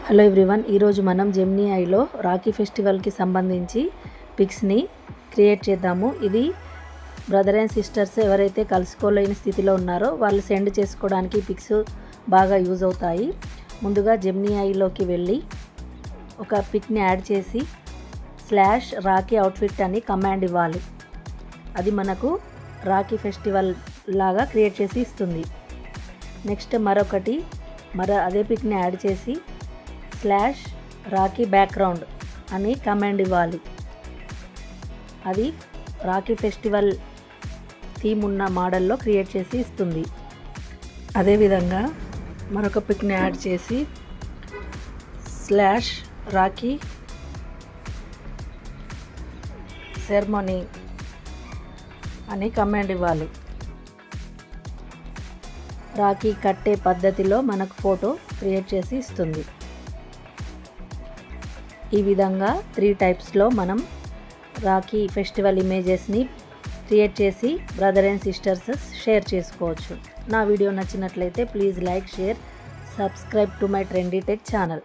Hello everyone, ఈరోజు మనం Gemini ఐలో Rakhi ఫెస్టివల్కి సంబంధించి పిక్స్ని క్రియేట్ చేద్దాము. ఇది బ్రదర్ అండ్ సిస్టర్స్ ఎవరైతే కలుసుకోలేని స్థితిలో ఉన్నారో వాళ్ళు సెండ్ చేసుకోవడానికి పిక్స్ బాగా యూజ్ అవుతాయి. ముందుగా జెమినీ ఐలోకి వెళ్ళి ఒక పిక్ని యాడ్ చేసి /రాఖీ అవుట్ఫిట్ అని కమాండ్ ఇవ్వాలి. అది మనకు రాఖీ ఫెస్టివల్ లాగా క్రియేట్ చేసి ఇస్తుంది. నెక్స్ట్ అదే పిక్ని యాడ్ చేసి /రాఖీ బ్యాక్గ్రౌండ్ అని కమాండ్ ఇవ్వాలి. అది రాఖీ ఫెస్టివల్ థీమ్ ఉన్న మోడల్లో క్రియేట్ చేసి ఇస్తుంది. అదేవిధంగా మరొక పిక్ని యాడ్ చేసి /రాఖీ సెరమనీ అని కమాండ్ ఇవ్వాలి. రాఖీ కట్టే పద్ధతిలో మనకు ఫోటో క్రియేట్ చేసి ఇస్తుంది. ఈ విధంగా 3 టైప్స్లో మనం రాఖీ ఫెస్టివల్ ఇమేజెస్ని క్రియేట్ చేసి బ్రదర్ అండ్ సిస్టర్స్ షేర్ చేసుకోవచ్చు. నా వీడియో నచ్చినట్లయితే please like, share, subscribe to my trendy tech channel.